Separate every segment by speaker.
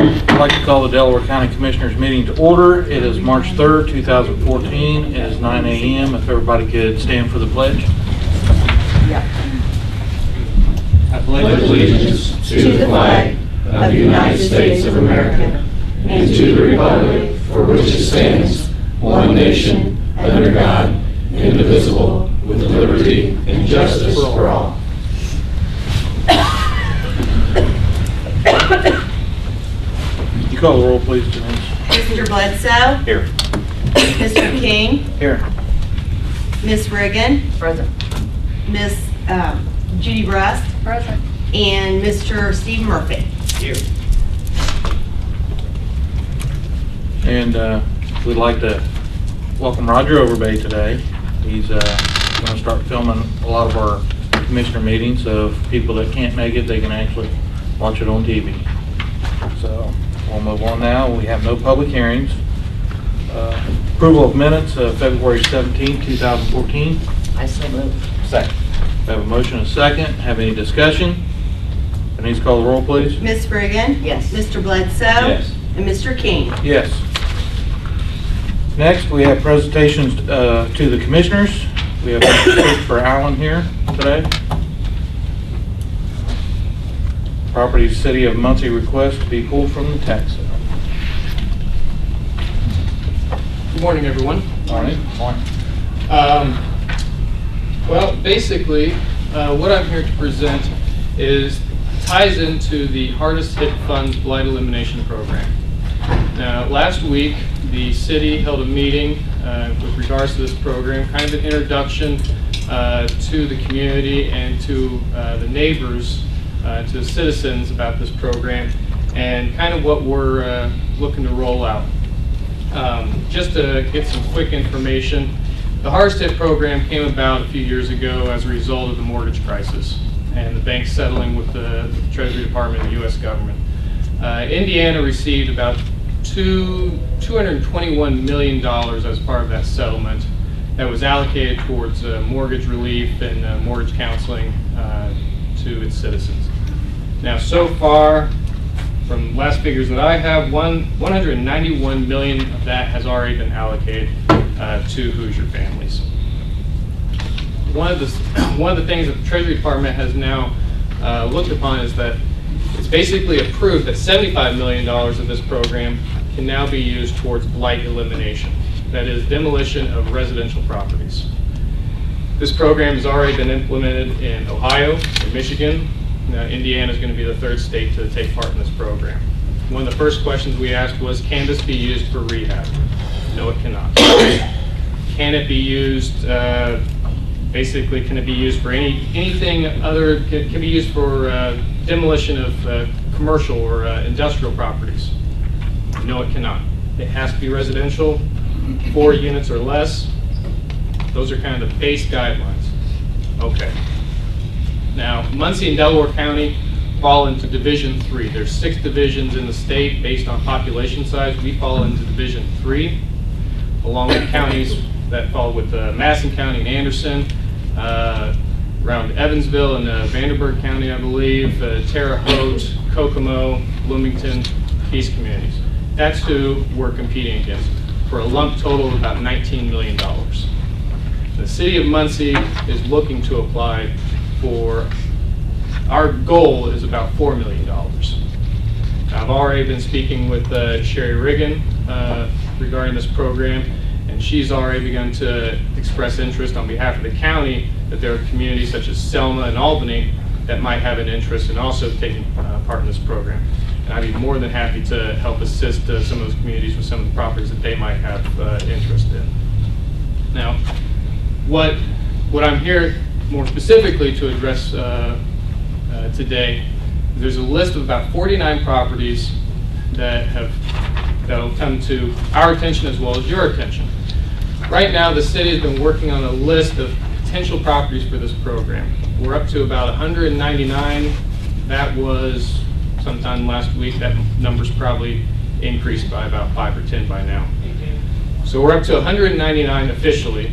Speaker 1: I'd like to call the Delaware County Commissioners meeting to order. It is March 3rd, 2014. It is 9 a.m. If everybody could stand for the pledge.
Speaker 2: I pledge allegiance to the flag of the United States of America and to the republic for which it stands, one nation, under God, indivisible, with liberty and justice for all.
Speaker 1: You call the roll, please, Denise.
Speaker 3: Mr. Bledsoe?
Speaker 1: Here.
Speaker 3: Mr. King?
Speaker 1: Here.
Speaker 3: Miss Riggin?
Speaker 4: Present.
Speaker 3: Miss Judy Rust?
Speaker 4: Present.
Speaker 3: And Mr. Steve Murphy?
Speaker 1: Here. And we'd like to welcome Roger Overbay today. He's going to start filming a lot of our commissioner meetings, so for people that can't make it, they can actually watch it on TV. So we'll move on now. We have no public hearings. Approval of minutes of February 17, 2014.
Speaker 4: I so move.
Speaker 1: Second. We have a motion and a second. Have any discussion? Denise, call the roll, please.
Speaker 3: Miss Riggin?
Speaker 4: Yes.
Speaker 3: Mr. Bledsoe?
Speaker 1: Yes.
Speaker 3: And Mr. King?
Speaker 1: Yes. Next, we have presentations to the commissioners. We have Christopher Allen here today. Property City of Muncie request to be pulled from the tax sale.
Speaker 5: Good morning, everyone.
Speaker 1: Morning.
Speaker 5: Well, basically, what I'm here to present ties into the hardest hit funds blight elimination program. Now, last week, the city held a meeting with regards to this program, kind of an introduction to the community and to the neighbors, to the citizens about this program, and kind of what we're looking to roll out. Just to get some quick information, the hardest hit program came about a few years ago as a result of the mortgage crisis and the banks settling with the Treasury Department and the U.S. government. Indiana received about $221 million as part of that settlement that was allocated towards mortgage relief and mortgage counseling to its citizens. Now, so far, from last figures that I have, $191 million of that has already been allocated to Hoosier families. One of the things that the Treasury Department has now looked upon is that it's basically approved that $75 million of this program can now be used towards blight elimination. That is, demolition of residential properties. This program has already been implemented in Ohio and Michigan. Now, Indiana is going to be the third state to take part in this program. One of the first questions we asked was, can this be used for rehab? No, it cannot. Can it be used, basically, can it be used for anything other, can be used for demolition of commercial or industrial properties? No, it cannot. It has to be residential, 4 units or less. Those are kind of the base guidelines. Okay. Now, Muncie and Delaware County fall into Division 3. There's 6 divisions in the state based on population size. We fall into Division 3, along with counties that fall with Madison County and Anderson, around Evansville and Vanderburgh County, I believe, Terre Haute, Kokomo, Bloomington, these communities. That's who we're competing against for a lump total of about $19 million. The city of Muncie is looking to apply for, our goal is about $4 million. I've already been speaking with Sherry Riggin regarding this program, and she's already begun to express interest on behalf of the county that there are communities such as Selma and Albany that might have an interest in also taking part in this program. And I'd be more than happy to help assist some of those communities with some of the properties that they might have interest in. Now, what I'm here more specifically to address today, there's a list of about 49 properties that'll come to our attention as well as your attention. Right now, the city has been working on a list of potential properties for this program. We're up to about 199. That was sometime last week. That number's probably increased by about 5 or 10 by now. So we're up to 199 officially.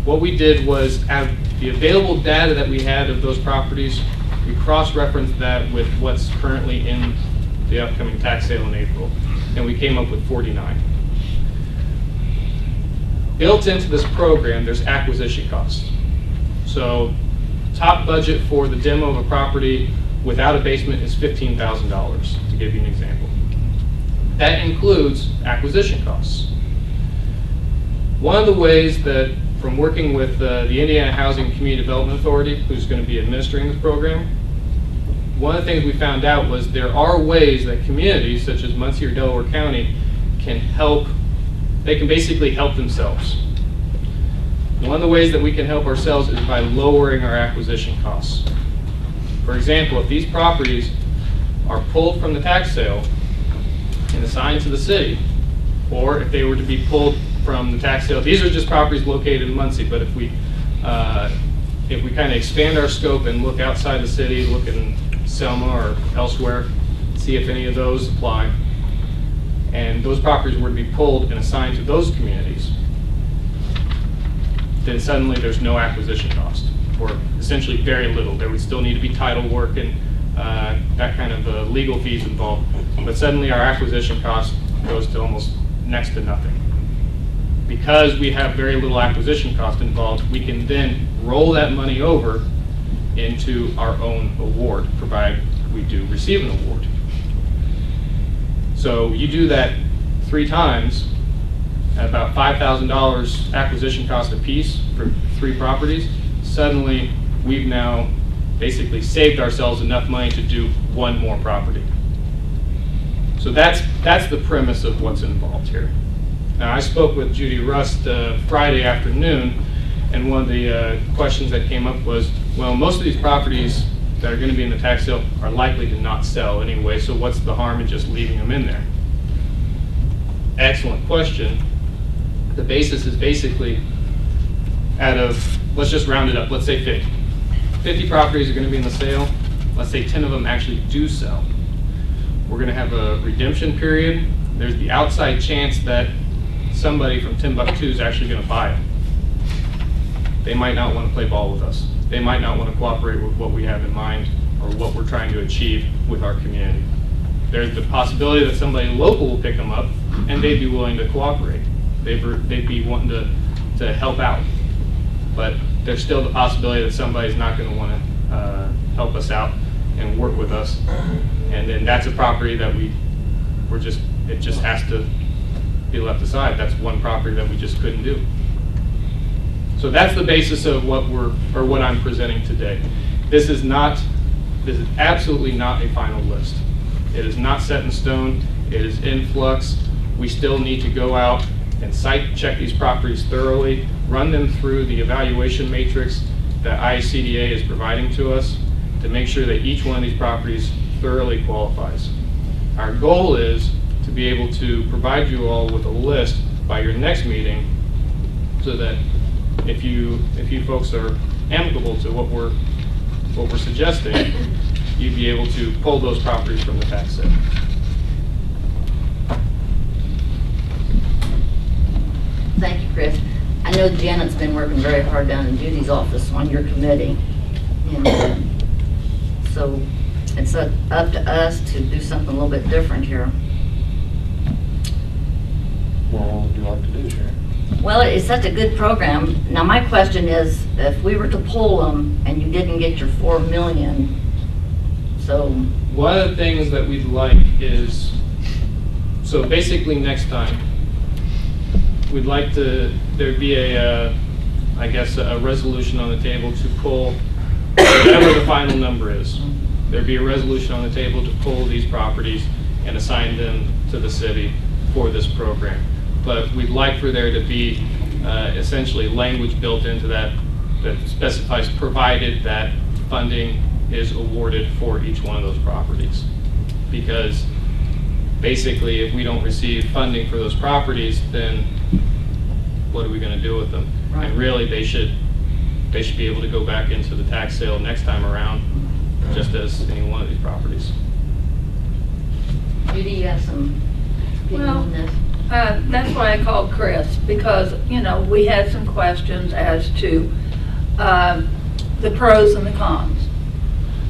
Speaker 5: What we did was, out of the available data that we had of those properties, we cross-referenced that with what's currently in the upcoming tax sale in April, and we came up with 49. Built into this program, there's acquisition costs. So top budget for the demo of a property without a basement is $15,000, to give you an example. That includes acquisition costs. One of the ways that, from working with the Indiana Housing and Community Development Authority, who's going to be administering this program, one of the things we found out was there are ways that communities, such as Muncie or Delaware County, can help. They can basically help themselves. One of the ways that we can help ourselves is by lowering our acquisition costs. For example, if these properties are pulled from the tax sale and assigned to the city, or if they were to be pulled from the tax sale, these are just properties located in Muncie, but if we kind of expand our scope and look outside the city, look in Selma or elsewhere, see if any of those apply, and those properties were to be pulled and assigned to those communities, then suddenly there's no acquisition cost, or essentially very little. There would still need to be title work and that kind of legal fees involved, but suddenly our acquisition cost goes to almost next to nothing. Because we have very little acquisition cost involved, we can then roll that money over into our own award, provided we do receive an award. So you do that 3 times at about $5,000 acquisition cost apiece for 3 properties. Suddenly, we've now basically saved ourselves enough money to do 1 more property. So that's the premise of what's involved here. Now, I spoke with Judy Rust Friday afternoon, and one of the questions that came up was, well, most of these properties that are going to be in the tax sale are likely to not sell anyway, so what's the harm in just leaving them in there? Excellent question. The basis is basically out of, let's just round it up, let's say 50. 50 properties are going to be in the sale. Let's say 10 of them actually do sell. We're going to have a redemption period. There's the outside chance that somebody from Timbuktu is actually going to buy them. They might not want to play ball with us. They might not want to cooperate with what we have in mind or what we're trying to achieve with our community. There's the possibility that somebody local will pick them up and they'd be willing to cooperate. They'd be wanting to help out. But there's still the possibility that somebody's not going to want to help us out and work with us. And then that's a property that it just has to be left aside. That's one property that we just couldn't do. So that's the basis of what I'm presenting today. This is absolutely not a final list. It is not set in stone. It is in flux. We still need to go out and site check these properties thoroughly, run them through the evaluation matrix that ICDA is providing to us to make sure that each one of these properties thoroughly qualifies. Our goal is to be able to provide you all with a list by your next meeting so that if you folks are amicable to what we're suggesting, you'd be able to pull those properties from the tax sale.
Speaker 2: Thank you, Chris. I know Janet's been working very hard down in Judy's office on your committee. And so it's up to us to do something a little bit different here.
Speaker 1: What would you like to do, Sharon?
Speaker 2: Well, it's such a good program. Now, my question is, if we were to pull them and you didn't get your 4 million, so...
Speaker 5: One of the things that we'd like is, so basically next time, we'd like there'd be I guess, a resolution on the table to pull whatever the final number is. There'd be a resolution on the table to pull these properties and assign them to the city for this program. But we'd like for there to be essentially language built into that specifies provided that funding is awarded for each one of those properties. Because basically if we don't receive funding for those properties, then what are we going to do with them? Right. And really they should be able to go back into the tax sale next time around, just as any one of these properties.
Speaker 2: Judy, you have some opinion on this?
Speaker 4: That's why I called Chris, because, we had some questions as to the pros and the cons.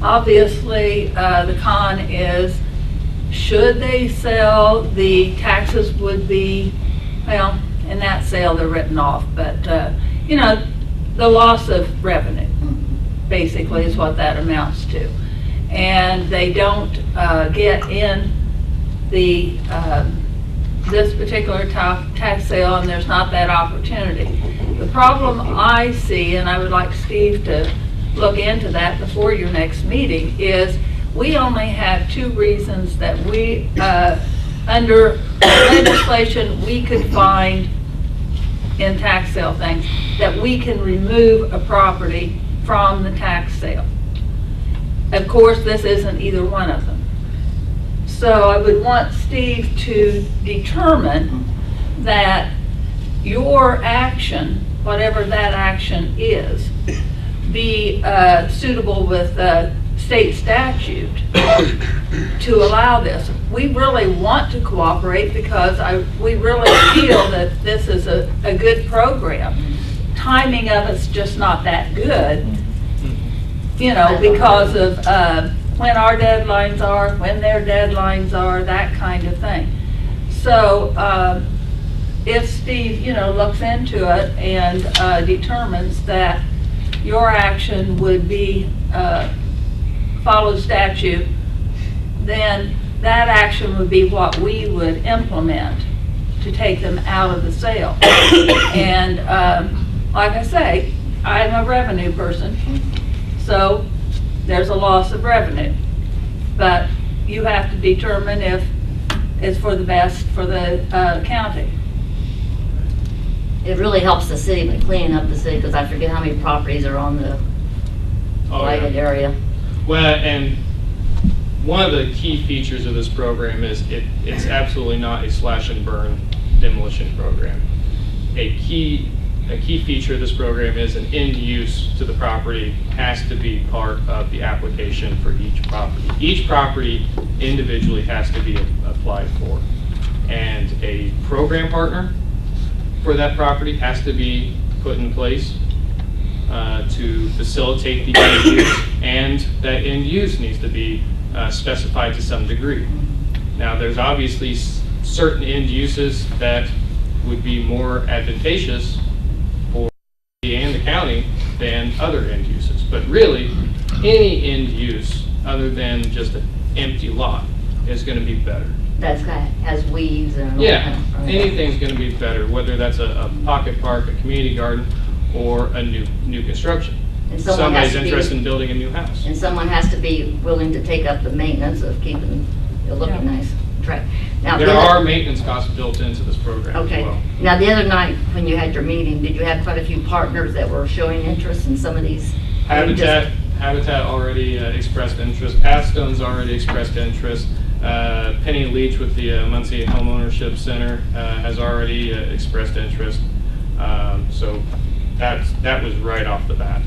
Speaker 4: Obviously, the con is should they sell, the taxes would be, well, in that sale, they're written off, but, you know, the loss of revenue, basically, is what that amounts to. And they don't get in the, this particular tax sale, and there's not that opportunity. The problem I see, and I would like Steve to look into that before your next meeting, is we only have 2 reasons that we, under legislation, we could find in tax sale things, that we can remove a property from the tax sale. Of course, this isn't either one of them. So I would want Steve to determine that your action, whatever that action is, be suitable with state statute to allow this. We really want to cooperate because we really feel that this is a good program. Timing of it's just not that good, you know, because of when our deadlines are, when their deadlines are, that kind of thing. So if Steve, you know, looks into it and determines that your action would be follow statute, then that action would be what we would implement to take them out of the sale. And like I say, I'm a revenue person, so there's a loss of revenue. But you have to determine if it's for the best for the county.
Speaker 2: It really helps the city by cleaning up the city, because I forget how many properties are on the blighted area.
Speaker 5: Well, and one of the key features of this program is it's absolutely not a slash and burn demolition program. A key feature of this program is an end use to the property has to be part of the application for each property. Each property individually has to be applied for. And a program partner for that property has to be put in place to facilitate the end use, and that end use needs to be specified to some degree. Now, there's obviously certain end uses that would be more advantageous for the and the county than other end uses. But really, any end use other than just an empty lot is going to be better.
Speaker 2: That's has weeds and
Speaker 5: Yeah, anything's going to be better, whether that's a pocket park, a community garden, or a new construction.
Speaker 2: And someone has
Speaker 5: Somebody's
Speaker 2: to be-
Speaker 5: interested in building a new house.
Speaker 2: And someone has to be willing to take up the maintenance of keeping it looking nice. Right. Now,
Speaker 5: There are maintenance costs built into this program as
Speaker 2: Okay.
Speaker 5: well.
Speaker 2: Now, the other night, when you had your meeting, did you have quite a few partners that were showing interest in some of these?
Speaker 5: Habitat already expressed interest. Pathstone's already expressed interest. Penny Leach with the Muncie Homeownership Center has already expressed interest. So that was right off the bat.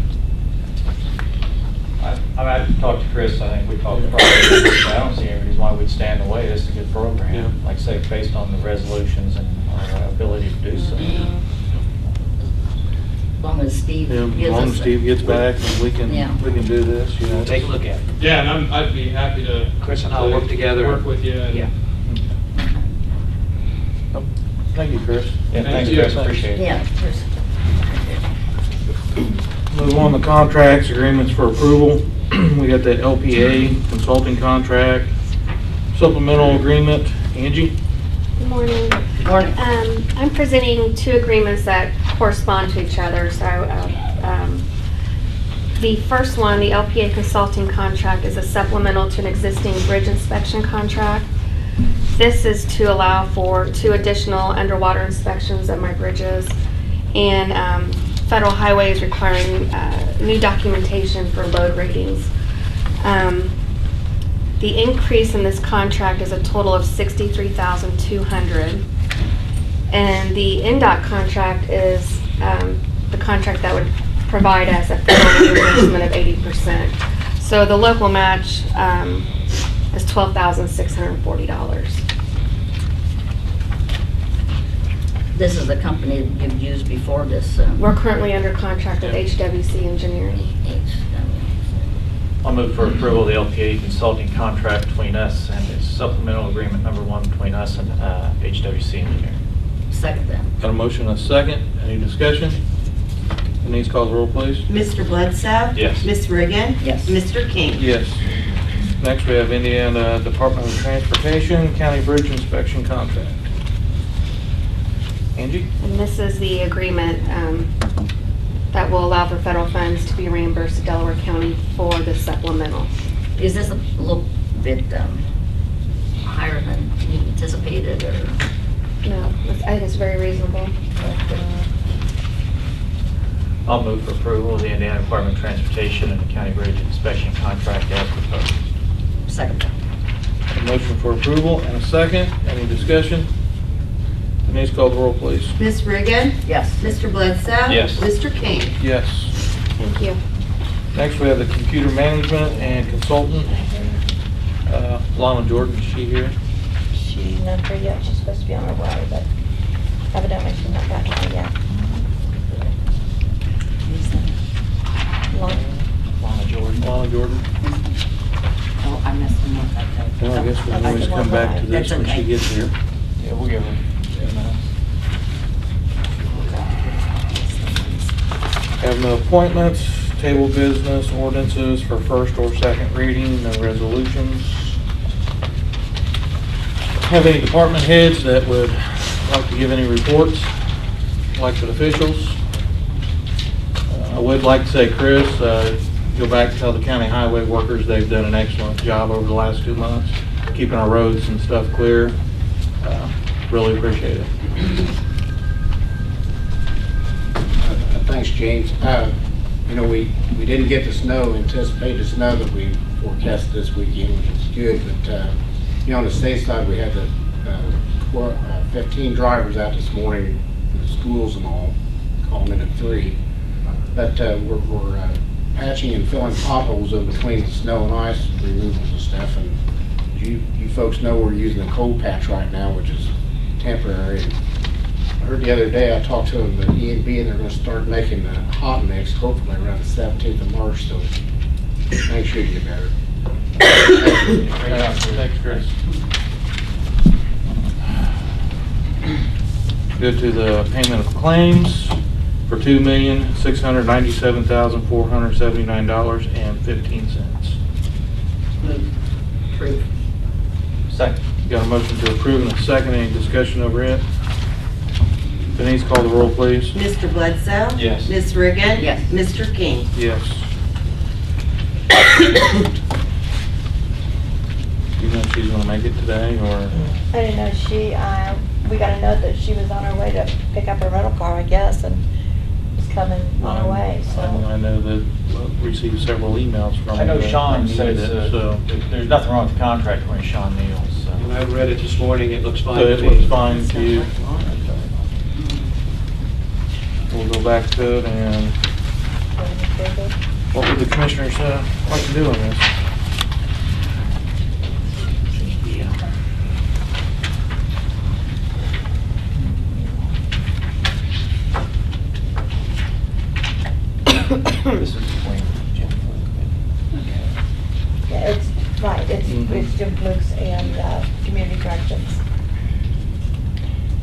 Speaker 6: I've talked to Chris, I think we talked Friday, I don't see any reason why we'd stand away. This is a good program.
Speaker 1: Yeah.
Speaker 6: Like I say, based on the resolutions and our ability to do so.
Speaker 2: As long as Steve
Speaker 1: Yeah, as
Speaker 2: gives
Speaker 1: long as
Speaker 2: us.
Speaker 1: Steve gets back and we
Speaker 2: Yeah.
Speaker 1: can do this, you know.
Speaker 6: Take a look at it.
Speaker 5: Yeah, and I'd be happy to.
Speaker 6: Chris and I'll work together.
Speaker 5: Work with you. And
Speaker 6: Yeah.
Speaker 1: Thank you, Chris.
Speaker 6: Yeah,
Speaker 5: Thank
Speaker 6: thanks,
Speaker 5: you.
Speaker 6: Chris, appreciate it.
Speaker 2: Yeah. there's-
Speaker 1: Move on to contracts, agreements for approval. We got the LPA consulting contract, supplemental agreement. Angie?
Speaker 7: Good morning.
Speaker 2: Morning.
Speaker 7: I'm presenting 2 agreements that correspond to each other. So the first one, the LPA consulting contract, is a supplemental to an existing bridge inspection contract. This is to allow for 2 additional underwater inspections of my bridges, and federal highways requiring new documentation for load ratings. The increase in this contract is a total of $63,200. And the NDOT contract is the contract that would provide us a federal reimbursement of 80%. So the local match is $12,640.
Speaker 2: This is the company that you've used before this.
Speaker 7: We're currently under contract with HWC Engineering.
Speaker 6: I'll move for approval of the LPA consulting contract between us and its supplemental agreement number 1 between us and HWC Engineering.
Speaker 2: Second that.
Speaker 1: Got a motion and a second. Any discussion? Denise, call the roll, please.
Speaker 3: Mr. Bledsoe?
Speaker 6: Yes.
Speaker 3: Ms. Riggin?
Speaker 2: Yes.
Speaker 3: Mr. King?
Speaker 1: Yes. Next, we have Indiana Department of Transportation County Bridge Inspection Contract. Angie?
Speaker 7: And this is the agreement that will allow for federal funds to be reimbursed to Delaware County for the supplemental.
Speaker 2: Is this a little bit higher than you anticipated, or?
Speaker 7: No, I think it's very reasonable.
Speaker 6: I'll move for approval of the Indiana Department of Transportation and the County Bridge Inspection Contract as proposed.
Speaker 2: Second that.
Speaker 1: A motion for approval and a second. Any discussion? Denise, call the roll, please.
Speaker 3: Ms. Riggin?
Speaker 2: Yes.
Speaker 3: Mr. Bledsoe?
Speaker 6: Yes.
Speaker 3: Mr. King?
Speaker 1: Yes.
Speaker 7: Thank you.
Speaker 1: Next, we have the computer management and consultant, Lana Jordan. Is she here?
Speaker 8: She's not here yet. She's supposed to be on her way, but evidently she's not gotten here yet.
Speaker 6: Lana Jordan.
Speaker 1: Lana Jordan.
Speaker 2: Oh, I messed him up that day.
Speaker 1: Well, I guess we can always come back to this
Speaker 2: That's
Speaker 1: when she
Speaker 2: okay.
Speaker 1: gets here.
Speaker 6: Yeah, we'll give her a minute.
Speaker 1: Have no appointments, table business, ordinances for first or second reading, no resolutions. Have any department heads that would like to give any reports, elected officials? I would like to say, Chris, go back and tell the county highway workers they've done an excellent job over the last 2 months, keeping our roads and stuff clear. Really appreciate it.
Speaker 9: Thanks, James. We didn't get the snow, anticipated snow that we forecast this weekend, which is good, but, on the state side, we had 15 drivers out this morning for the schools and all, calling in at 3. But we're patching and filling potholes in between the snow and ice removals and stuff, and you folks know we're using a cold patch right now, which is temporary. I heard the other day, I talked to them, the E&B, and they're going to start making hot mix, hopefully around the 17th of March, so make sure you get better.
Speaker 1: Thanks, Chris. Go to the payment of claims for $2,697,479.15.
Speaker 2: Approve.
Speaker 6: Second.
Speaker 1: Got a motion to approve and a second. Any discussion over it? Denise, call the roll, please.
Speaker 3: Mr. Bledsoe?
Speaker 6: Yes.
Speaker 3: Ms. Riggin?
Speaker 2: Yes.
Speaker 3: Mr. King?
Speaker 1: Yes. You know if she's gonna make it today, or?
Speaker 8: I didn't know we got a note that she was on her way to pick up her rental car, I guess, and was coming on her way, so.
Speaker 1: I know that we received several emails from.
Speaker 6: I know
Speaker 1: her
Speaker 6: Sean
Speaker 1: that
Speaker 6: says
Speaker 1: needed it, so.
Speaker 6: there's nothing wrong with the contract according to Sean Neal, so.
Speaker 9: When I read it this morning, it looks fine
Speaker 1: So it
Speaker 9: to
Speaker 1: looks
Speaker 9: me.
Speaker 1: fine to you. We'll go back to it, and what would the commissioners like to do on this?
Speaker 6: This is between Jim Fluke
Speaker 8: Yeah, it's, right, it's Jim Fluke's and Community Corrections.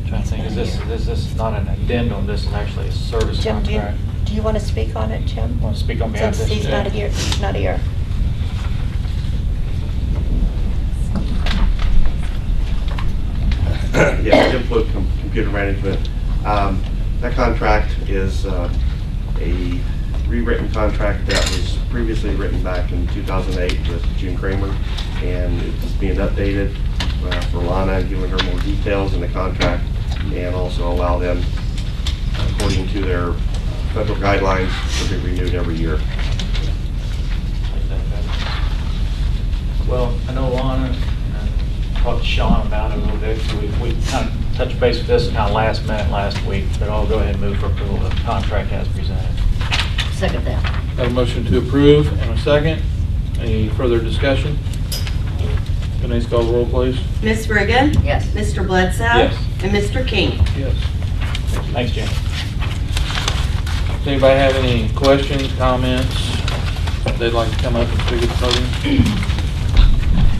Speaker 6: and trying to think, is this not an addendum, this is actually a service
Speaker 8: Jim,
Speaker 6: contract?
Speaker 8: do you want to speak on it, Jim?
Speaker 6: Want to speak on behalf of
Speaker 8: Since
Speaker 6: this?
Speaker 8: he's not here,
Speaker 10: Yeah, Jim Fluke, Computer Management. That contract is a rewritten contract that was previously written back in 2008 with June Kramer, and it's being updated for Lana, giving her more details in the contract, and also allow them, according to their federal guidelines, to be renewed every year.
Speaker 6: Well, I know Lana, and I talked to Sean about it a little bit, so we kind of touched base with this kind of last minute last week, but I'll go ahead and move for approval of the contract as presented.
Speaker 2: Second that.
Speaker 1: Got a motion to approve and a second. Any further discussion? Denise, call the roll, please.
Speaker 3: Ms. Riggin?
Speaker 2: Yes.
Speaker 3: Mr. Bledsoe?
Speaker 6: Yes.
Speaker 3: And Mr. King?
Speaker 1: Yes.
Speaker 6: Thanks, Jim.
Speaker 1: Does anybody have any questions, comments, they'd like to come up and speak at the podium?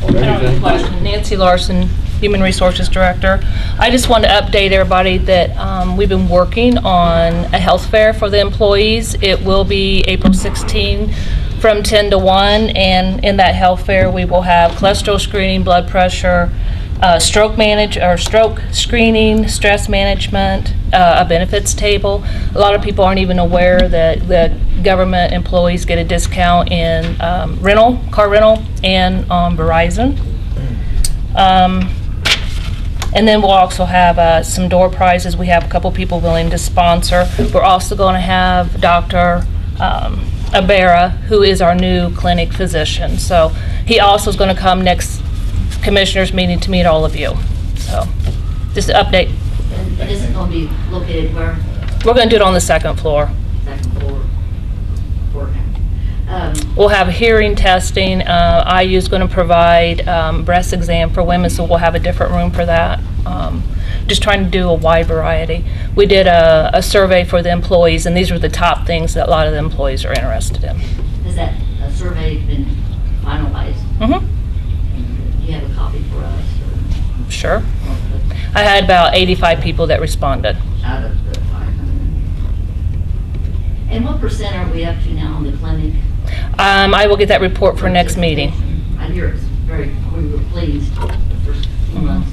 Speaker 11: I don't have a question. Nancy Larson, Human Resources Director. I just wanted to update everybody that we've been working on a health fair for the employees. It will be April 16 from 10 to 1, and in that health fair, we will have cholesterol screening, blood pressure, stroke screening, stress management, a benefits table. A lot of people aren't even aware that the government employees get a discount in car rental, and on Verizon. And then we'll also have some door prizes. We have a couple people willing to sponsor. We're also going to have Dr. Abera, who is our new clinic physician. So he also is going to come next commissioners meeting to meet all of you. So just an update.
Speaker 2: And this is going to be located where?
Speaker 11: We're going to do it on the second floor.
Speaker 2: Second floor.
Speaker 11: We'll have hearing testing. IU is going to provide breast exam for women, so we'll have a different room for that. Just trying to do a wide variety. We did a survey for the employees, and these were the top things that a lot of the employees are interested in.
Speaker 2: Has that survey been finalized?
Speaker 11: Mm-hmm.
Speaker 2: Do you have a copy for us? Or?
Speaker 11: Sure. I had about 85 people that responded.
Speaker 2: Out of the 500. And what percent are we up to now on the clinic?
Speaker 11: I will get that report for next meeting.
Speaker 2: I hear it's we were pleased the first few months.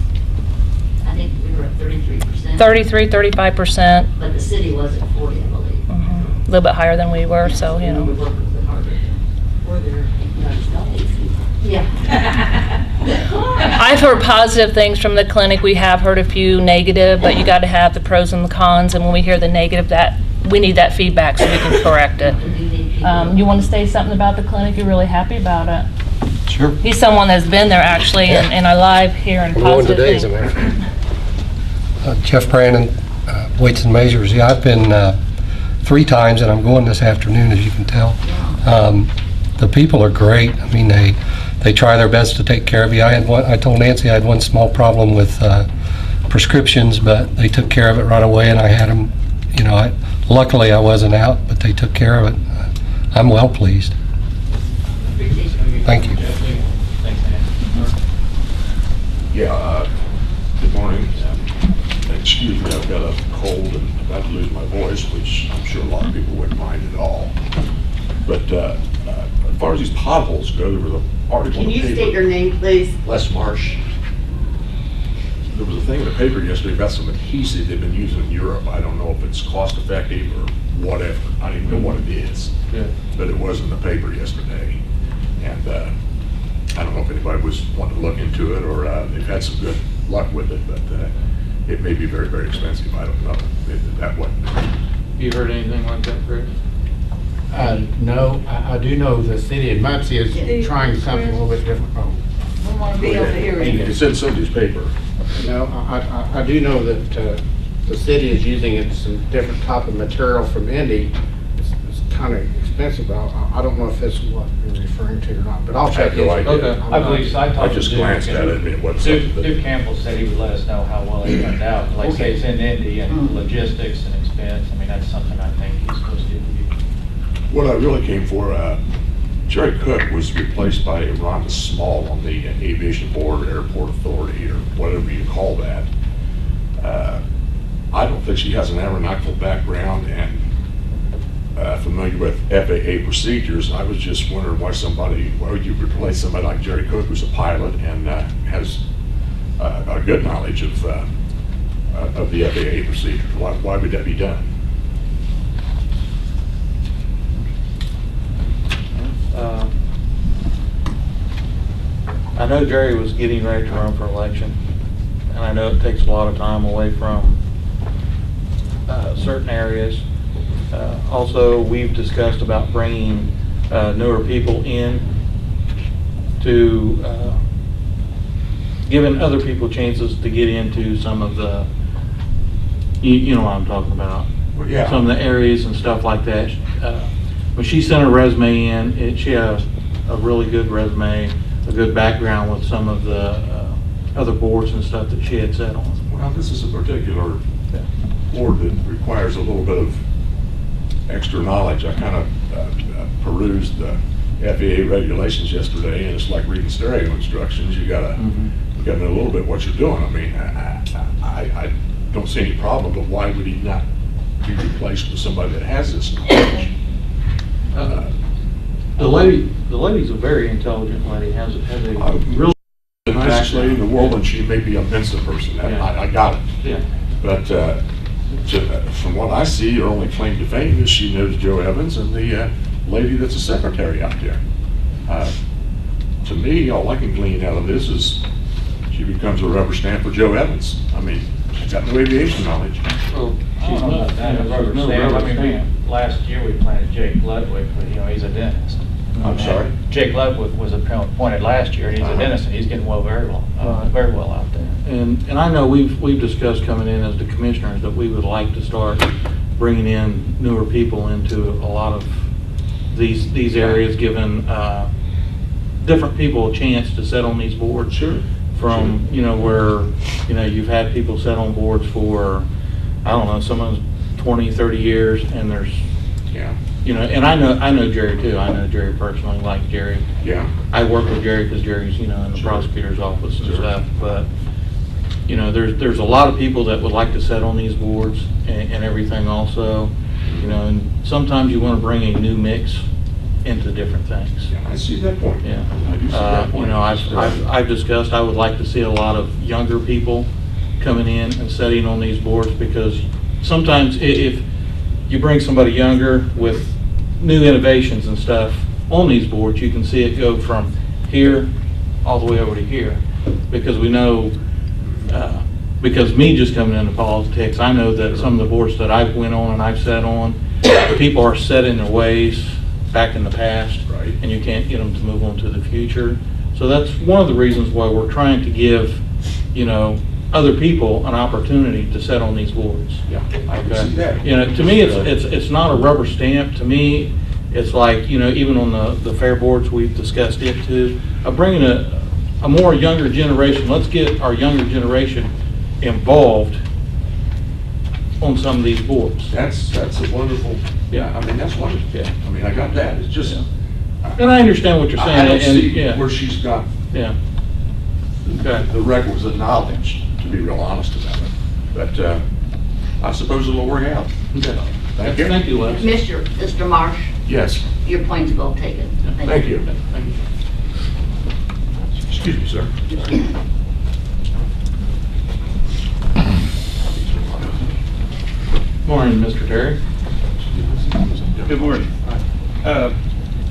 Speaker 2: I think we were at 33%.
Speaker 11: 33, 35%.
Speaker 2: But the city was at 40, I believe.
Speaker 11: Mm-hmm. A little bit higher than we were, so, you
Speaker 2: We
Speaker 11: know.
Speaker 2: work a little bit harder. Or they're not easy. Yeah.
Speaker 11: I've heard positive things from the clinic. We have heard a few negative, but you got to have the pros and the cons, and when we hear the negative, that we need that feedback so we can correct it. You want to say something about the clinic? You're really happy about it?
Speaker 12: Sure.
Speaker 11: He's someone that's been there actually, and I live hearing
Speaker 12: We're going
Speaker 11: positive
Speaker 12: today, as a
Speaker 11: things.
Speaker 12: matter of fact. Jeff Brandon, Weights and Measures. Yeah, I've been 3 times, and I'm going this afternoon, as you can tell. The people are great. I mean, they try their best to take care of you. I told Nancy I had one small problem with prescriptions, but they took care of it right away, and I had them. You know, luckily I wasn't out, but they took care of it. I'm well pleased. Thank you.
Speaker 13: Yeah, good morning. Excuse me, I've got a cold and I'm about to lose my voice, which I'm sure a lot of people wouldn't mind at all. But as far as these potholes go, there was an article in the paper.
Speaker 3: Can you state your name, please?
Speaker 13: Les Marsh. There was a thing in the paper yesterday about some adhesive they've been using in Europe. I don't know if it's cost effective or whatever. I don't even know what it is.
Speaker 1: Yeah.
Speaker 13: But it was in the paper yesterday. And I don't know if anybody was wanting to look into it or they've had some good luck with it, but it may be very, very expensive. I don't know. That wasn't.
Speaker 1: You heard anything like that, Chris?
Speaker 9: No, I do know the city of Muncie is trying something a little bit different. Oh.
Speaker 3: We want to be able to hear you.
Speaker 13: It's in Cindy's paper.
Speaker 9: No, I do know that the city is using it, some different type of material from Indy. It's kind of expensive. I don't know if that's what you're referring to or not, but I'll check
Speaker 13: no
Speaker 9: into it.
Speaker 13: idea.
Speaker 1: Okay.
Speaker 6: I believe so.
Speaker 13: I just glanced at it and it wasn't something that.
Speaker 6: Duke Campbell said he would let us know how well it turned out. Like say it's in Indy and logistics and expense. I mean, that's something I think he's supposed to do.
Speaker 13: What I really came for, Jerry Cook was replaced by Rhonda Small on the Aviation Board, Airport Authority, or whatever you call that. I don't think she has an aeronautical background and familiar with FAA procedures. I was just wondering why would you replace somebody like Jerry Cook, who's a pilot and has a good knowledge of the FAA procedures. Why would that be done?
Speaker 1: I know Jerry was getting ready to run for election, and I know it takes a lot of time away from certain areas. Also, we've discussed about bringing newer people in to giving other people chances to get into some of the, you know what I'm talking about.
Speaker 13: Well, yeah.
Speaker 1: Some of the areas and stuff like that. When she sent her resume in, she had a really good resume, a good background with some of the other boards and stuff that she had sat on.
Speaker 13: Well, this is a particular board that requires a little bit of extra knowledge. I kind of perused FAA regulations yesterday, and it's like reading stereo instructions. You gotta know a little bit what you're doing. I mean, I don't see any problem, but why would he not be replaced with somebody that has this knowledge?
Speaker 1: The lady's a very intelligent lady, has a real
Speaker 13: The nicest lady in the world, and she may be a Mensa person. I got it.
Speaker 1: Yeah.
Speaker 13: But from what I see, her only claim to fame is she knows Joe Evans and the lady that's a secretary out there. To me, all I can glean out of this is she becomes a rubber stamp for Joe Evans. I mean, she's got no aviation knowledge.
Speaker 1: Well,
Speaker 6: I don't know about that, a rubber stamp. I mean, last year we planted Jake Ludwig, but he's a dentist.
Speaker 13: I'm sorry?
Speaker 6: Jake Ludwig was appointed last year, and he's a dentist, and he's getting very well out there.
Speaker 1: And I know we've discussed coming in as the commissioners that we would like to start bringing in newer people into a lot of these areas, giving different people a chance to sit on these boards.
Speaker 13: Sure.
Speaker 1: From, where, you've had people sit on boards for, I don't know, someone's 20, 30 years, and there's, and I know Jerry too. I know Jerry personally, like Jerry.
Speaker 13: Yeah.
Speaker 1: I work with Jerry because Jerry's, in the prosecutor's office and stuff, but, there's a lot of people that would like to sit on these boards and everything also, and sometimes you want to bring a new mix into different things.
Speaker 13: I see that point.
Speaker 1: Yeah.
Speaker 13: I do see that point.
Speaker 1: I've discussed, I would like to see a lot of younger people coming in and sitting on these boards, because sometimes if you bring somebody younger with new innovations and stuff on these boards, you can see it go from here all the way over to here. Because we know, because me just coming into politics, I know that some of the boards that I've went on and I've sat on, people are set in their ways back in the past,
Speaker 13: right,
Speaker 1: and you can't get them to move on to the future. So that's one of the reasons why we're trying to give, other people an opportunity to sit on these boards.
Speaker 13: Yeah, I can see that.
Speaker 1: To me, it's not a rubber stamp. To me, it's like, even on the fair boards, we've discussed it too, bringing a more younger generation. Let's get our younger generation involved on some of these boards.
Speaker 13: That's a wonderful, I mean, that's wonderful.
Speaker 1: Yeah.
Speaker 13: I mean, I got that. It's just.
Speaker 1: And I understand what you're saying.
Speaker 13: I don't see
Speaker 1: yeah.
Speaker 13: where she's got
Speaker 1: Okay.
Speaker 13: the requisite knowledge, to be real honest about it. But I suppose it'll work out.
Speaker 1: Okay.
Speaker 13: Thank you.
Speaker 1: Thank you, Les.
Speaker 3: Mr. Marsh,
Speaker 13: Yes.
Speaker 3: your point's well taken.
Speaker 13: Thank you.
Speaker 1: Thank you.
Speaker 13: Excuse me, sir.
Speaker 1: Morning, Mr. Terry.
Speaker 14: Good morning.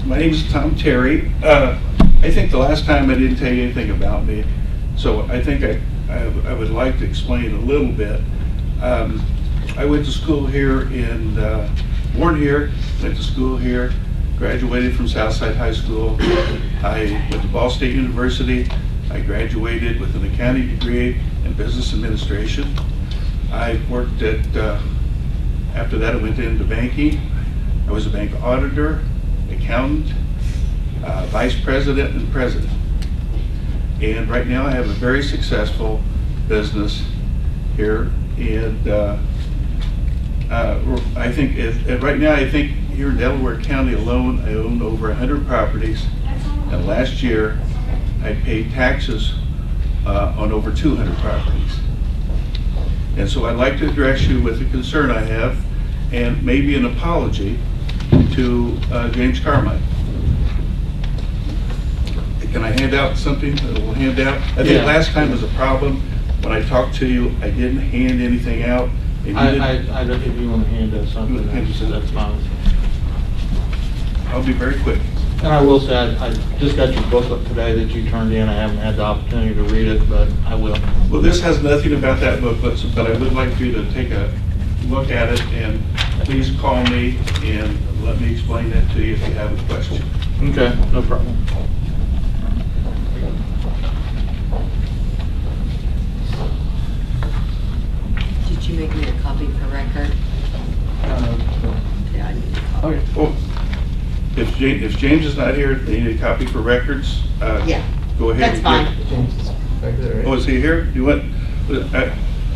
Speaker 14: My name is Tom Terry. I think the last time I didn't tell you anything about me, so I think I would like to explain a little bit. I went to school here born here, went to school here, graduated from Southside High School. I went to Ball State University. I graduated with an accounting degree in business administration. I worked after that I went into banking. I was a bank auditor, accountant, vice president, and president. And right now I have a very successful business here. And I think right now, I think here in Delaware County alone, I own over 100 properties. And last year, I paid taxes on over 200 properties. And so I'd like to address you with a concern I have, and maybe an apology to James Carmine. Can I hand out something that will hand out? I think last time was a problem. When I talked to you, I didn't hand anything out. And
Speaker 1: I don't, if you want to hand us something, that's fine.
Speaker 14: I'll be very quick.
Speaker 1: And I will say, I just got your booklet today that you turned in. I haven't had the opportunity to read it, but I will.
Speaker 14: Well, this has nothing about that booklet, but I would like you to take a look at it, and please call me and let me explain that to you if you have a question.
Speaker 1: Okay, no problem.
Speaker 3: Did you make me a copy for record? Yeah, I need a copy.
Speaker 14: Okay. Well, if James is not here, they need a copy for records.
Speaker 3: Yeah,
Speaker 14: Go ahead.
Speaker 3: that's fine.
Speaker 14: Oh, is he here? You want?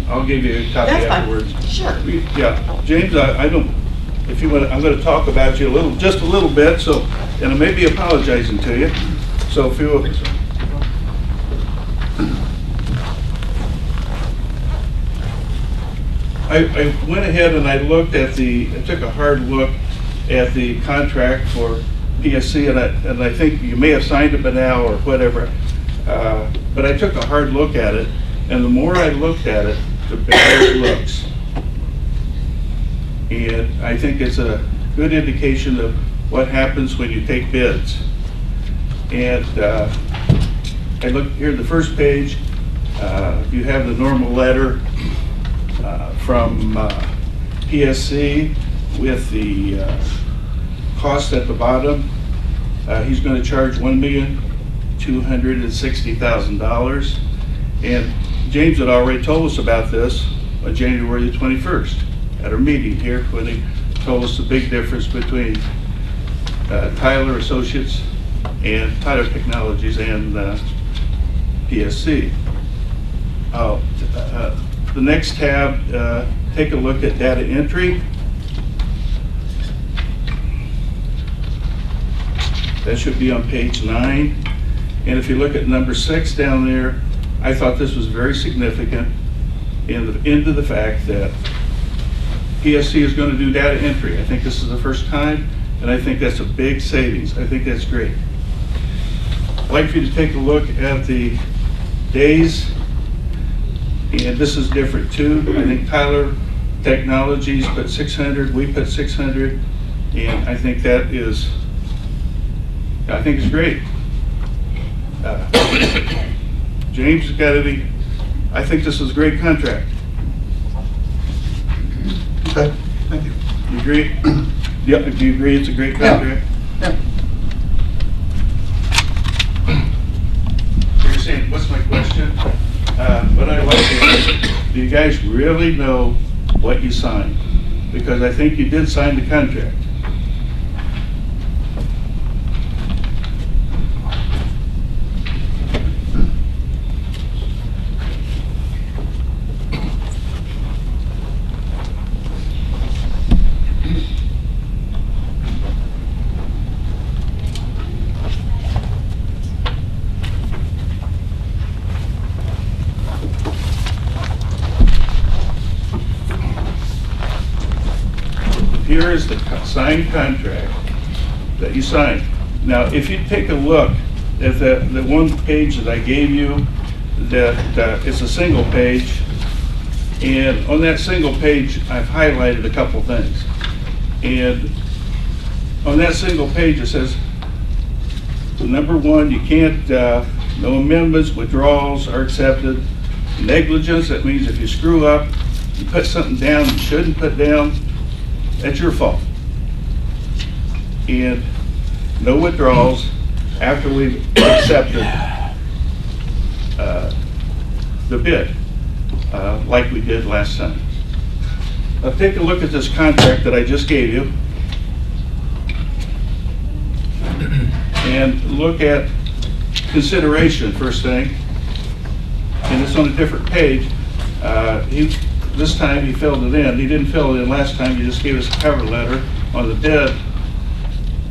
Speaker 14: I'll give you a copy
Speaker 3: That's fine.
Speaker 14: afterwards.
Speaker 3: Sure.
Speaker 14: Yeah, James, I don't. If you want, I'm going to talk about you just a little bit. So and I may be apologizing to you, so feel. I went ahead and I took a hard look at the contract for PSC, and I think you may have signed it by now or whatever, but I took a hard look at it, and the more I looked at it, the better it looks. And I think it's a good indication of what happens when you take bids. And I look here at the first page, you have the normal letter from PSC with the cost at the bottom. He's going to charge $1,260,000. And James had already told us about this on January the 21st at our meeting here, when he told us the big difference between Tyler Associates and Tyler Technologies and PSC. The next tab, take a look at data entry. That should be on page 9. And if you look at number 6 down there, I thought this was very significant into the fact that PSC is going to do data entry. I think this is the first time, and I think that's a big savings. I think that's great. I'd like for you to take a look at the days, and this is different too. I think Tyler Technologies put 600, we put 600, and I think that is, I think it's great. James has got any, I think this is a great contract.
Speaker 15: Okay, thank you.
Speaker 14: You agree? Yeah, do you agree it's a great contract?
Speaker 15: Yeah.
Speaker 14: You're saying, what's my question? What I like is, do you guys really know what you signed? Because I think you did sign the contract. Here is the signed contract that you signed. Now, if you take a look at the one page that I gave you, that it's a single page, and on that single page, I've highlighted a couple things. And on that single page, it says, number 1, you can't, no amendments, withdrawals are accepted. Negligence, that means if you screw up, you put something down you shouldn't put down, that's your fault. And no withdrawals after we've accepted the bid, like we did last time. Now take a look at this contract that I just gave you, and look at consideration first thing. And it's on a different page. This time he filled it in. He didn't fill it in last time. He just gave us a cover letter on the bid.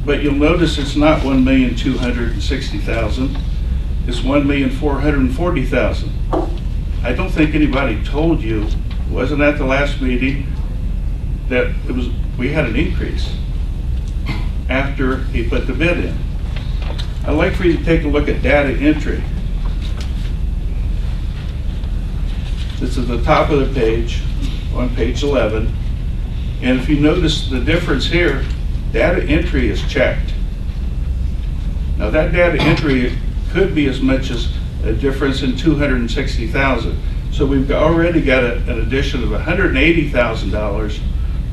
Speaker 14: But you'll notice it's not $1,260,000. It's $1,440,000. I don't think anybody told you, wasn't at the last meeting, that we had an increase after he put the bid in. I'd like for you to take a look at data entry. It's at the top of the page, on page 11. And if you notice the difference here, data entry is checked. Now that data entry could be as much as a difference in $260,000. So we've already got an addition of $180,000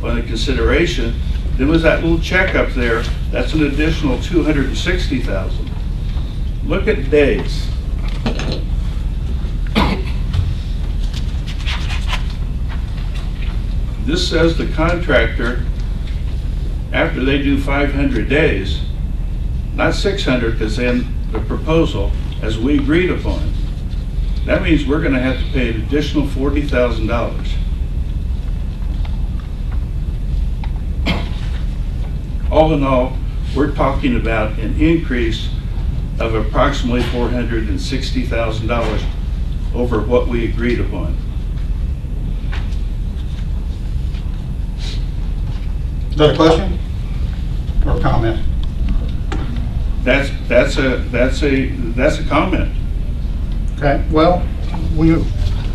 Speaker 14: on the consideration. Then was that little check up there, that's an additional $260,000. Look at days. This says the contractor, after they do 500 days, not 600, because in the proposal, as we agreed upon, that means we're going to have to pay an additional $40,000. All in all, we're talking about an increase of approximately $460,000 over what we agreed upon.
Speaker 15: Is that a question or a comment?
Speaker 14: That's a comment.
Speaker 15: Okay, well, when you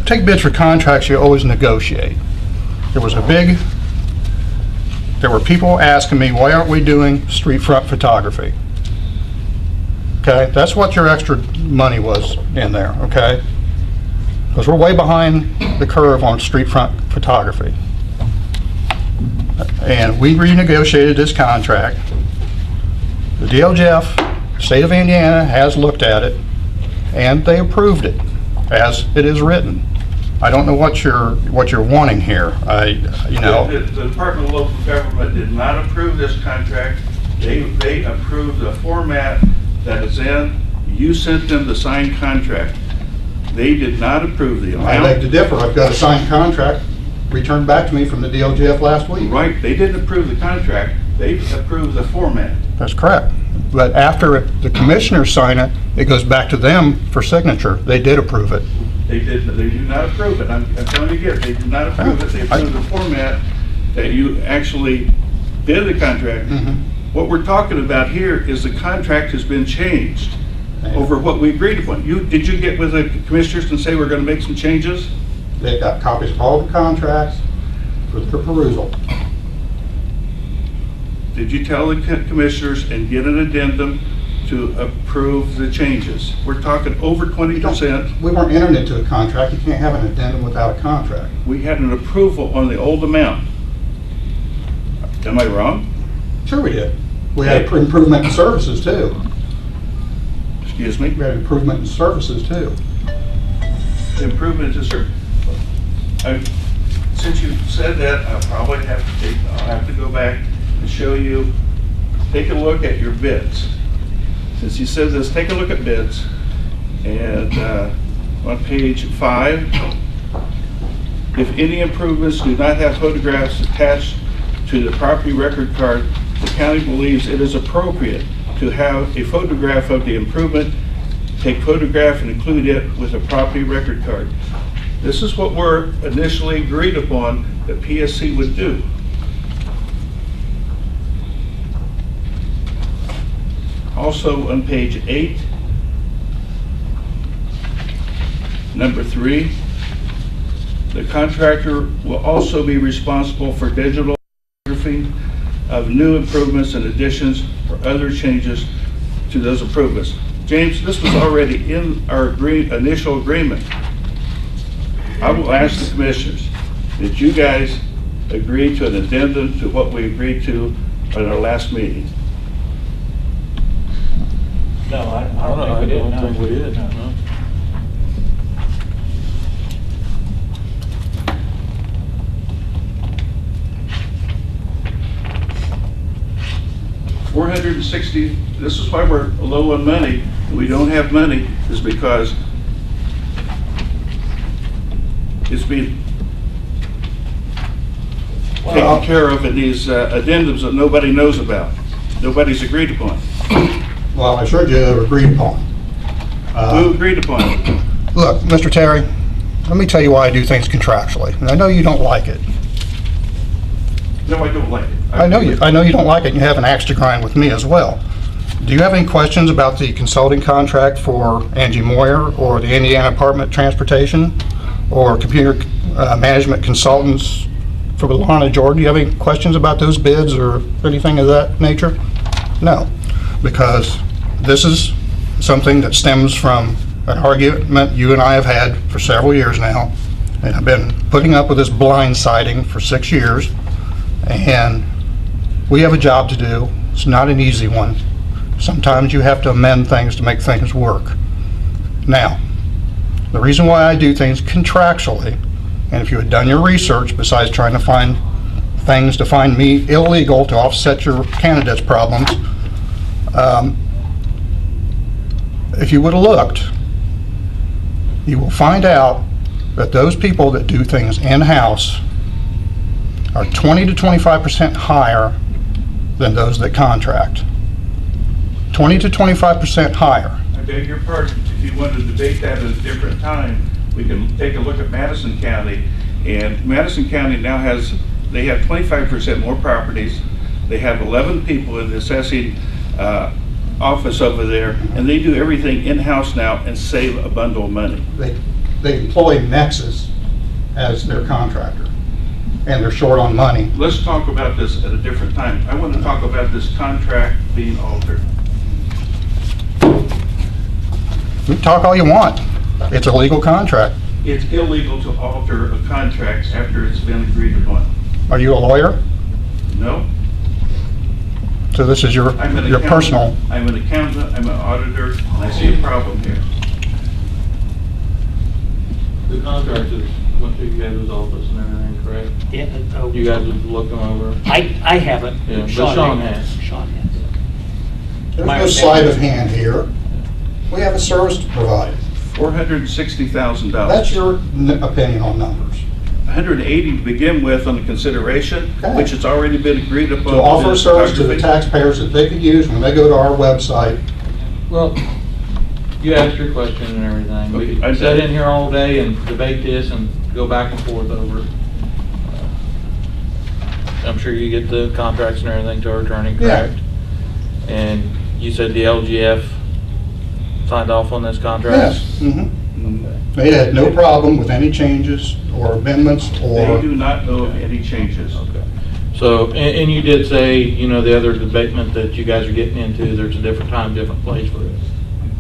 Speaker 15: take bids for contracts, you always negotiate. There were people asking me, why aren't we doing street front photography? Okay, that's what your extra money was in there, okay? Because we're way behind the curve on street front photography. And we renegotiated this contract. The DLGF, State of Indiana, has looked at it, and they approved it as it is written. I don't know what you're wanting here. The
Speaker 14: Department of Local Government did not approve this contract. They approved the format that is in. You sent them the signed contract. They did not approve the amount.
Speaker 15: I beg to differ. I've got a signed contract returned back to me from the DLGF last week.
Speaker 14: Right, they didn't approve the contract. They approved the format.
Speaker 15: That's correct. But after the commissioners sign it, it goes back to them for signature. They did approve it.
Speaker 14: They do not approve it. I'm telling you again, they did not approve it. They approved the format that you actually did the contract. What we're talking about here is the contract has been changed over what we agreed upon. Did you get with the commissioners and say we're going to make some changes?
Speaker 15: They got copies of all the contracts for the perusal.
Speaker 14: Did you tell the commissioners and get an addendum to approve the changes? We're talking over 20%.
Speaker 15: We weren't entering into a contract. You can't have an addendum without a contract.
Speaker 14: We had an approval on the old amount. Am I wrong?
Speaker 15: Sure we did. We had improvement in services too.
Speaker 14: Excuse me?
Speaker 15: We had improvement in services too.
Speaker 14: Improvement in service. Since you said that, I'll have to go back and show you. Take a look at your bids. Since you said this, take a look at bids. And on page 5, if any improvements do not have photographs attached to the property record card, the county believes it is appropriate to have a photograph of the improvement, take photograph and include it with a property record card. This is what were initially agreed upon that PSC would do. Also on page 8, number 3, the contractor will also be responsible for digital photography of new improvements and additions or other changes to those improvements. James, this was already in our initial agreement. I will ask the commissioners, did you guys agree to an addendum to what we agreed to at our last meeting?
Speaker 6: No, I don't think we did.
Speaker 1: I don't think we did. No.
Speaker 14: $460. This is why we're low on money. We don't have money is because it's being taken care of in these addendums that nobody knows about. Nobody's agreed upon.
Speaker 15: Well, I assured you they were agreed upon.
Speaker 14: Who agreed upon it?
Speaker 15: Look, Mr. Terry, let me tell you why I do things contractually. And I know you don't like it.
Speaker 14: No, I don't like it.
Speaker 15: I know you don't like it, and you have an axe to grind with me as well. Do you have any questions about the consulting contract for Angie Moyer or the Indiana Department of Transportation or computer management consultants for Lana Jordan? Do you have any questions about those bids or anything of that nature? No, because this is something that stems from an argument you and I have had for several years now, and I've been putting up with this blindsiding for 6 years, and we have a job to do. It's not an easy one. Sometimes you have to amend things to make things work. Now, the reason why I do things contractually, and if you had done your research, besides trying to find things to find me illegal to offset your candidate's problems, if you would have looked, you will find out that those people that do things in-house are 20 to 25% higher than those that contract. 20 to 25% higher.
Speaker 14: I beg your pardon, if you want to debate that at a different time, we can take a look at Madison County. And Madison County now they have 25% more properties. They have 11 people in the assessing office over there, and they do everything in-house now and save a bundle of money.
Speaker 15: They employ Nexus as their contractor, and they're short on money.
Speaker 14: Let's talk about this at a different time. I want to talk about this contract being altered.
Speaker 15: You can talk all you want. It's a legal contract.
Speaker 14: It's illegal to alter a contract after it's been agreed upon.
Speaker 15: Are you a lawyer?
Speaker 14: No?
Speaker 15: So this is your personal.
Speaker 14: I'm an accountant, I'm an auditor, and I see a problem here.
Speaker 1: The contractors went through you guys' office and everything, correct?
Speaker 2: Yeah,
Speaker 1: You guys have looked them over?
Speaker 2: I haven't.
Speaker 1: Yeah, but Sean has.
Speaker 2: Sean has.
Speaker 15: There's no sleight of hand here. We have a service to provide.
Speaker 14: $460,000.
Speaker 15: That's your opinion on numbers.
Speaker 14: 180 to begin with on the consideration,
Speaker 15: Okay.
Speaker 14: which has already been agreed upon.
Speaker 15: To offer a
Speaker 14: with
Speaker 15: service to the
Speaker 14: photography.
Speaker 15: taxpayers that they could use when they go to our website.
Speaker 1: Well, you asked your question and everything. We
Speaker 14: Okay, I
Speaker 1: could sit
Speaker 14: did.
Speaker 1: in here all day and debate this and go back and forth over it. I'm sure you get the contracts and everything to our attorney, correct? And you said the LGF signed off on this contract?
Speaker 15: Yes. Mhm. They had no problem with any changes or amendments
Speaker 14: They
Speaker 15: or.
Speaker 14: do not know of any changes.
Speaker 1: Okay. So, and you did say, you know, the other debatement that you guys are getting into, there's a different time, different place for this.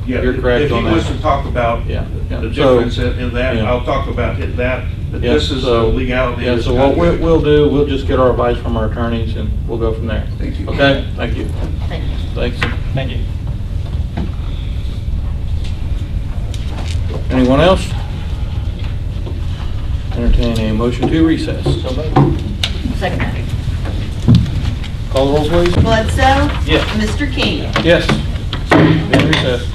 Speaker 14: Yeah,
Speaker 1: You're correct on
Speaker 14: If he was
Speaker 1: that.
Speaker 14: to talk about
Speaker 1: Yeah, yeah.
Speaker 14: the
Speaker 1: So-
Speaker 14: difference in that,
Speaker 1: yeah.
Speaker 14: I'll talk about that, but
Speaker 1: Yeah,
Speaker 14: this is the
Speaker 1: so-
Speaker 14: legality
Speaker 1: Yeah,
Speaker 14: of this
Speaker 1: so what
Speaker 14: contract.
Speaker 1: we'll do, we'll just get our advice from our attorneys and we'll go from there.
Speaker 14: Thank you.
Speaker 1: Okay, thank you.
Speaker 3: Thank you.
Speaker 1: Thanks.
Speaker 2: Thank you.
Speaker 1: Anyone else? Entertain a motion to recess.
Speaker 3: Second.
Speaker 1: Call the roll, please.
Speaker 16: Bledsoe?
Speaker 1: Yes.
Speaker 16: Mr. King?
Speaker 1: Yes. In recess.